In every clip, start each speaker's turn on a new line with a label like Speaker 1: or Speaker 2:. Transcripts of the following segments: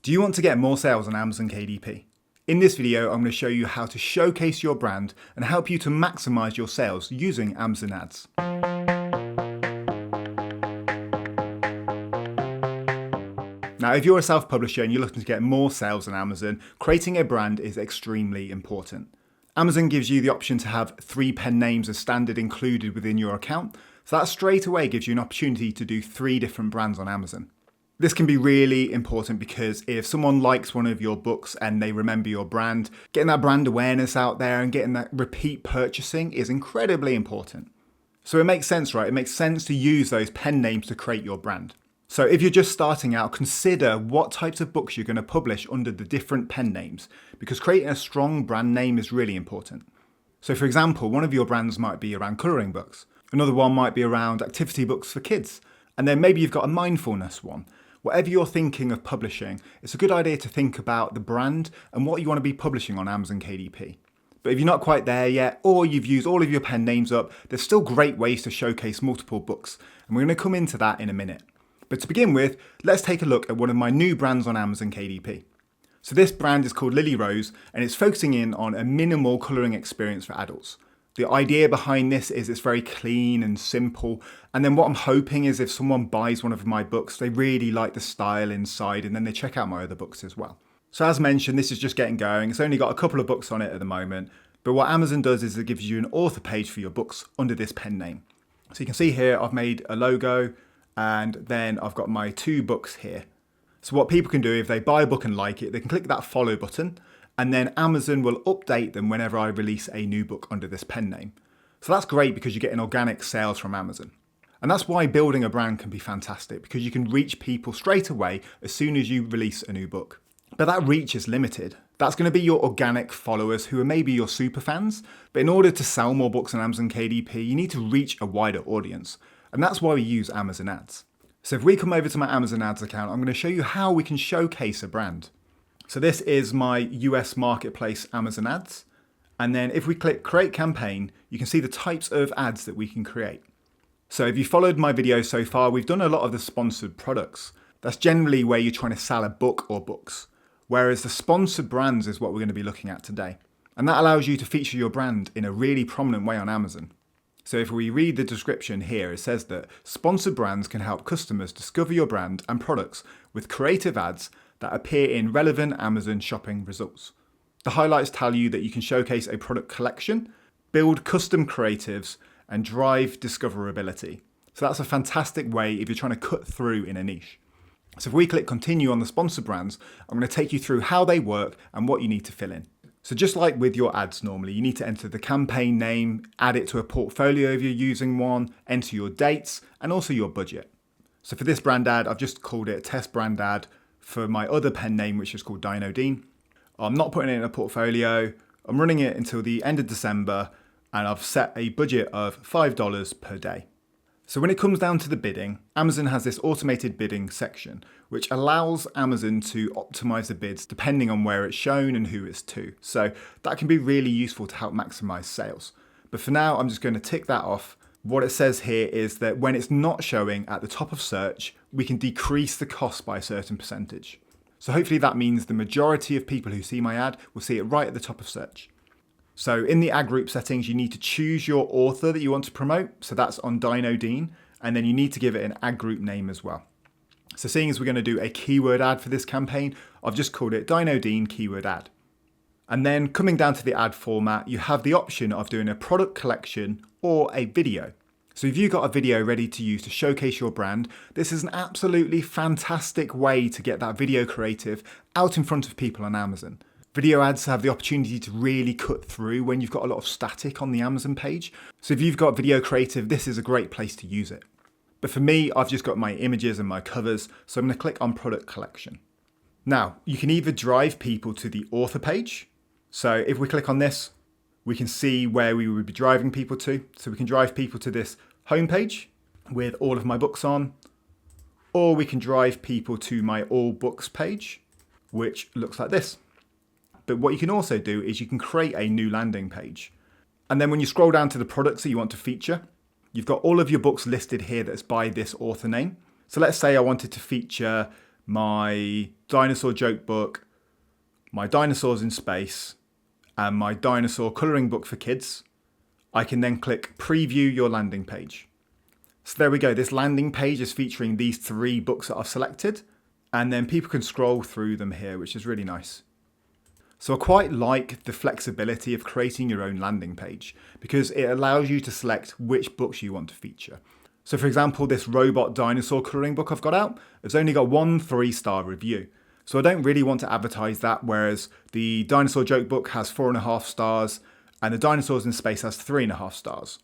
Speaker 1: Do you want to get more sales on Amazon KDP? In this video, I'm going to show you how to showcase your brand and help you to maximize your sales using Amazon ads. Now, if you're a self-publisher and you're looking to get more sales on Amazon, creating a brand is extremely important. Amazon gives you the option to have 3 pen names as standard included within your account, so that straight away gives you an opportunity to do 3 different brands on Amazon. This can be really important because if someone likes one of your books and they remember your brand, getting that brand awareness out there and getting that repeat purchasing is incredibly important. So it makes sense, right? It makes sense to use those pen names to create your brand. So if you're just starting out, consider what types of books you're going to publish under the different pen names, because creating a strong brand name is really important. So for example, one of your brands might be around colouring books. Another one might be around activity books for kids. And then maybe you've got a mindfulness one. Whatever you're thinking of publishing, it's a good idea to think about the brand and what you want to be publishing on Amazon KDP. But if you're not quite there yet, or you've used all of your pen names up, there's still great ways to showcase multiple books. And we're going to come into that in a minute. But to begin with, let's take a look at one of my new brands on Amazon KDP. So this brand is called Lily Rose, and it's focusing in on a minimal colouring experience for adults. The idea behind this is it's very clean and simple. And then what I'm hoping is if someone buys one of my books, they really like the style inside and then they check out my other books as well. So as mentioned, this is just getting going. It's only got a couple of books on it at the moment. But what Amazon does is it gives you an author page for your books under this pen name. So you can see here, I've made a logo and then I've got my 2 books here. So what people can do if they buy a book and like it, they can click that follow button. And then Amazon will update them whenever I release a new book under this pen name. So that's great because you're getting organic sales from Amazon. And that's why building a brand can be fantastic, because you can reach people straight away as soon as you release a new book. But that reach is limited. That's going to be your organic followers who are maybe your super fans. But in order to sell more books on Amazon KDP, you need to reach a wider audience. And that's why we use Amazon ads. So if we come over to my Amazon ads account, I'm going to show you how we can showcase a brand. So this is my US marketplace Amazon ads. And then if we click create campaign, you can see the types of ads that we can create. So if you followed my video so far, we've done a lot of the sponsored products. That's generally where you're trying to sell a book or books. Whereas the sponsored brands is what we're going to be looking at today. And that allows you to feature your brand in a really prominent way on Amazon. So if we read the description here, it says that sponsored brands can help customers discover your brand and products with creative ads that appear in relevant Amazon shopping results. The highlights tell you that you can showcase a product collection, build custom creatives, and drive discoverability. So that's a fantastic way if you're trying to cut through in a niche. So if we click continue on the sponsored brands, I'm going to take you through how they work and what you need to fill in. So just like with your ads normally, you need to enter the campaign name, add it to a portfolio if you're using one, enter your dates, and also your budget. So for this brand ad, I've just called it a test brand ad for my other pen name, which is called Dino Dean. I'm not putting it in a portfolio. I'm running it until the end of December, and I've set a budget of $5 per day. So when it comes down to the bidding, Amazon has this automated bidding section, which allows Amazon to optimize the bids depending on where it's shown and who it's to. So that can be really useful to help maximize sales. But for now, I'm just going to tick that off. What it says here is that when it's not showing at the top of search, we can decrease the cost by a certain percentage. So hopefully that means the majority of people who see my ad will see it right at the top of search. So in the ad group settings, you need to choose your author that you want to promote. So that's on Dino Dean. And then you need to give it an ad group name as well. So seeing as we're going to do a keyword ad for this campaign, I've just called it Dino Dean keyword ad. And then coming down to the ad format, you have the option of doing a product collection or a video. So if you've got a video ready to use to showcase your brand, this is an absolutely fantastic way to get that video creative out in front of people on Amazon. Video ads have the opportunity to really cut through when you've got a lot of static on the Amazon page. So if you've got video creative, this is a great place to use it. But for me, I've just got my images and my covers, so I'm going to click on product collection. Now, you can either drive people to the author page. So if we click on this, we can see where we would be driving people to. So we can drive people to this homepage with all of my books on, or we can drive people to my all books page, which looks like this. But what you can also do is you can create a new landing page. And then when you scroll down to the products that you want to feature, you've got all of your books listed here that's by this author name. So let's say I wanted to feature my dinosaur joke book, my dinosaurs in space, and my dinosaur colouring book for kids, I can then click preview your landing page. So there we go. This landing page is featuring these 3 books that I've selected, and then people can scroll through them here, which is really nice. So I quite like the flexibility of creating your own landing page because it allows you to select which books you want to feature. So for example, this robot dinosaur colouring book I've got out, it's only got 1 3-star review. So I don't really want to advertise that, whereas the dinosaur joke book has 4.5 stars and the dinosaurs in space has 3.5 stars.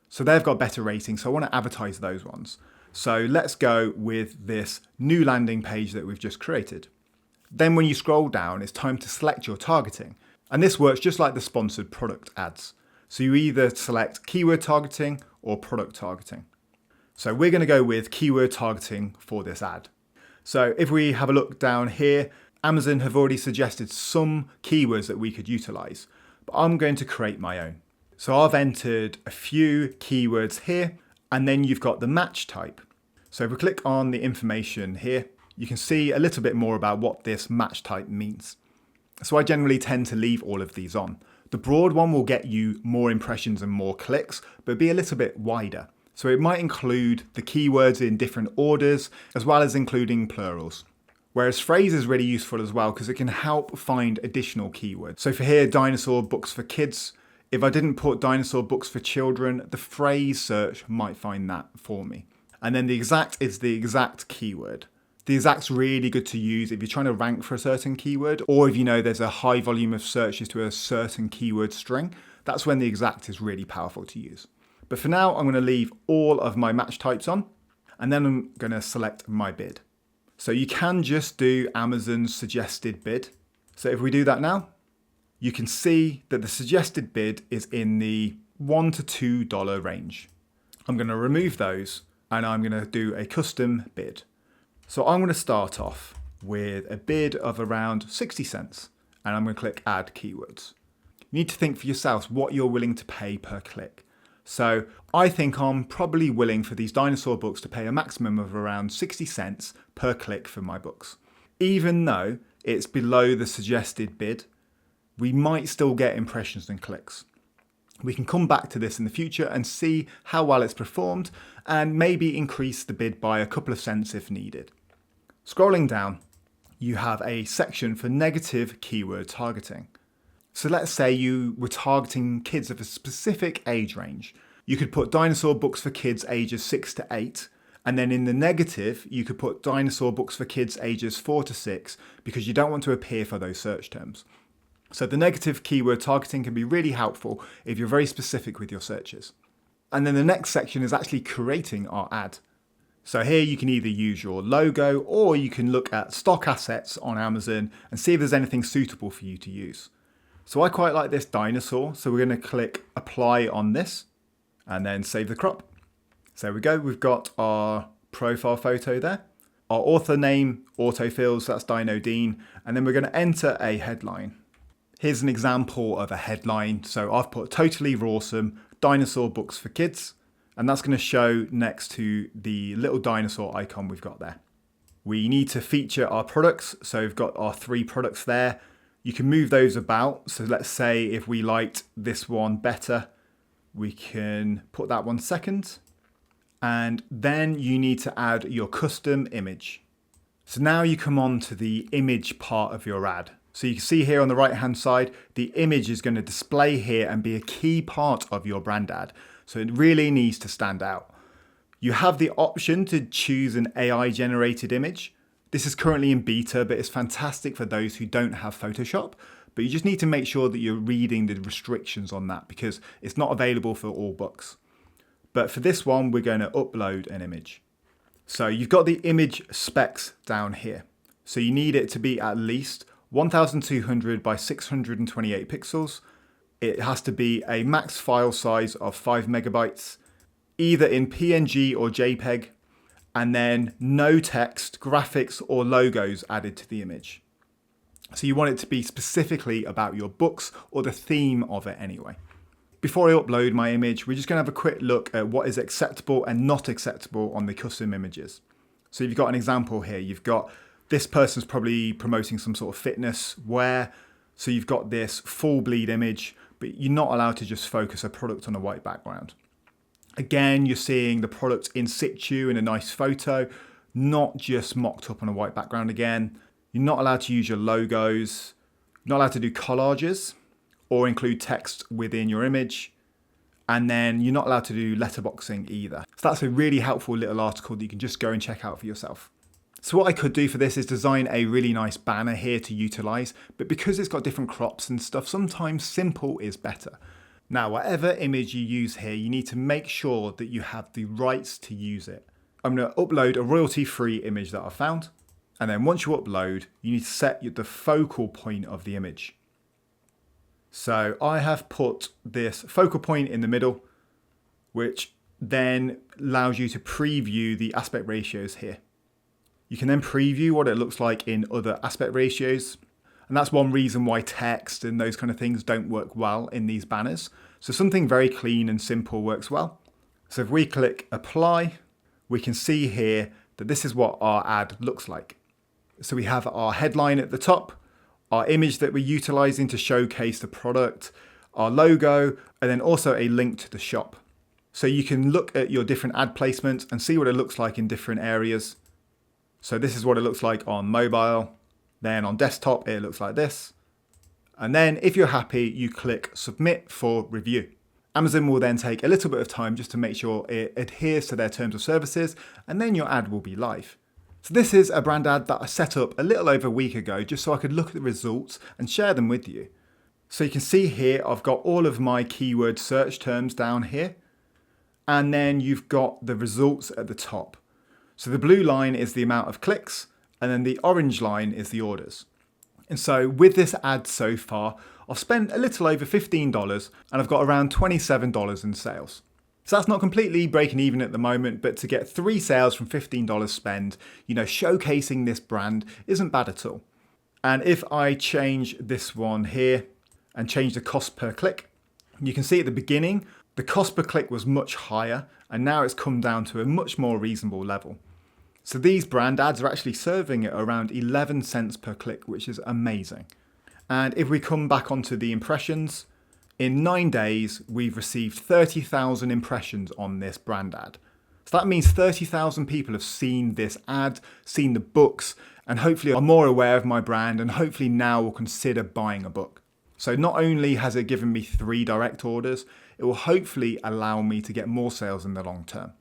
Speaker 1: So they've got better ratings, so I want to advertise those ones. So let's go with this new landing page that we've just created. Then when you scroll down, it's time to select your targeting. And this works just like the sponsored product ads. So you either select keyword targeting or product targeting. So we're going to go with keyword targeting for this ad. So if we have a look down here, Amazon have already suggested some keywords that we could utilize, but I'm going to create my own. So I've entered a few keywords here, and then you've got the match type. So if we click on the information here, you can see a little bit more about what this match type means. So I generally tend to leave all of these on. The broad one will get you more impressions and more clicks, but be a little bit wider. So it might include the keywords in different orders, as well as including plurals. Whereas phrase is really useful as well because it can help find additional keywords. So for here, dinosaur books for kids, if I didn't put dinosaur books for children, the phrase search might find that for me. And then the exact is the exact keyword. The exact's really good to use if you're trying to rank for a certain keyword, or if you know there's a high volume of searches to a certain keyword string. That's when the exact is really powerful to use. But for now, I'm going to leave all of my match types on, and then I'm going to select my bid. So you can just do Amazon's suggested bid. So if we do that now, you can see that the suggested bid is in the $1 to $2 range. I'm going to remove those and I'm going to do a custom bid. So I'm going to start off with a bid of around 60 cents and I'm going to click add keywords. You need to think for yourselves what you're willing to pay per click. So I think I'm probably willing for these dinosaur books to pay a maximum of around 60 cents per click for my books. Even though it's below the suggested bid, we might still get impressions and clicks. We can come back to this in the future and see how well it's performed and maybe increase the bid by a couple of cents if needed. Scrolling down, you have a section for negative keyword targeting. So let's say you were targeting kids of a specific age range. You could put dinosaur books for kids ages 6 to 8, and then in the negative, you could put dinosaur books for kids ages 4 to 6 because you don't want to appear for those search terms. So the negative keyword targeting can be really helpful if you're very specific with your searches. And then the next section is actually creating our ad. So here you can either use your logo or you can look at stock assets on Amazon and see if there's anything suitable for you to use. So I quite like this dinosaur, so we're going to click apply on this and then save the crop. So there we go, we've got our profile photo there. Our author name, autofills, that's Dino Dean, and then we're going to enter a headline. Here's an example of a headline. So I've put totally awesome dinosaur books for kids, and that's going to show next to the little dinosaur icon we've got there. We need to feature our products. So we've got our 3 products there. You can move those about. So let's say if we liked this one better, we can put that one second. And then you need to add your custom image. So now you come on to the image part of your ad. So you can see here on the right hand side, the image is going to display here and be a key part of your brand ad. So it really needs to stand out. You have the option to choose an AI generated image. This is currently in beta, but it's fantastic for those who don't have Photoshop. But you just need to make sure that you're reading the restrictions on that because it's not available for all books. But for this one, we're going to upload an image. So you've got the image specs down here. So you need it to be at least 1200 by 628 pixels. It has to be a max file size of 5 megabytes, either in PNG or JPEG, and then no text, graphics, or logos added to the image. So you want it to be specifically about your books or the theme of it anyway. Before I upload my image, we're just going to have a quick look at what is acceptable and not acceptable on the custom images. So you've got an example here. You've got This person's probably promoting some sort of fitness wear. So you've got this full bleed image, but you're not allowed to just focus a product on a white background. Again, you're seeing the product in situ in a nice photo, not just mocked up on a white background again. You're not allowed to use your logos. You're not allowed to do collages or include text within your image. And then you're not allowed to do letterboxing either. So that's a really helpful little article that you can just go and check out for yourself. So what I could do for this is design a really nice banner here to utilize, but because it's got different crops and stuff, sometimes simple is better. Now, whatever image you use here, you need to make sure that you have the rights to use it. I'm going to upload a royalty-free image that I found. And then once you upload, you need to set the focal point of the image. So I have put this focal point in the middle, which then allows you to preview the aspect ratios here. You can then preview what it looks like in other aspect ratios. And that's one reason why text and those kind of things don't work well in these banners. So something very clean and simple works well. So if we click apply, we can see here that this is what our ad looks like. So we have our headline at the top, our image that we're utilizing to showcase the product, our logo, and then also a link to the shop. So you can look at your different ad placements and see what it looks like in different areas. So this is what it looks like on mobile. Then on desktop, it looks like this. And then if you're happy, you click submit for review. Amazon will then take a little bit of time just to make sure it adheres to their terms of services, and then your ad will be live. So this is a brand ad that I set up a little over a week ago just so I could look at the results and share them with you. So you can see here, I've got all of my keyword search terms down here. And then you've got the results at the top. So the blue line is the amount of clicks, and then the orange line is the orders. And so with this ad so far, I've spent a little over $15 and I've got around $27 in sales. So that's not completely breaking even at the moment, but to get 3 sales from $15 spend, showcasing this brand isn't bad at all. And if I change this one here and change the cost per click, you can see at the beginning, the cost per click was much higher, and now it's come down to a much more reasonable level. So these brand ads are actually serving at around 11 cents per click, which is amazing. And if we come back onto the impressions, in 9 days, we've received 30,000 impressions on this brand ad. So that means 30,000 people have seen this ad, seen the books, and hopefully are more aware of my brand, and hopefully now will consider buying a book. So not only has it given me 3 direct orders, it will hopefully allow me to get more sales in the long term.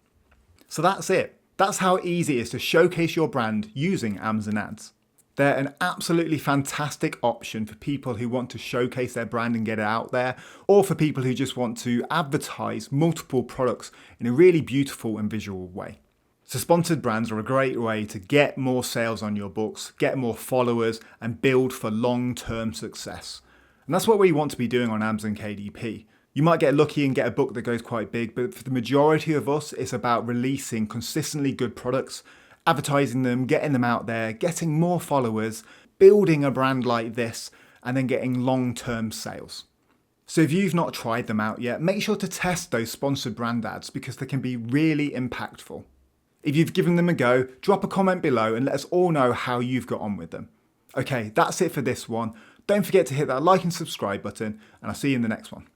Speaker 1: So that's it. That's how easy it is to showcase your brand using Amazon ads. They're an absolutely fantastic option for people who want to showcase their brand and get it out there, or for people who just want to advertise multiple products in a really beautiful and visual way. So sponsored brands are a great way to get more sales on your books, get more followers, and build for long-term success. And that's what we want to be doing on Amazon KDP. You might get lucky and get a book that goes quite big, but for the majority of us, it's about releasing consistently good products, advertising them, getting them out there, getting more followers, building a brand like this, and then getting long-term sales. So if you've not tried them out yet, make sure to test those sponsored brand ads because they can be really impactful. If you've given them a go, drop a comment below and let us all know how you've got on with them. Okay, that's it for this one. Don't forget to hit that like and subscribe button, and I'll see you in the next one.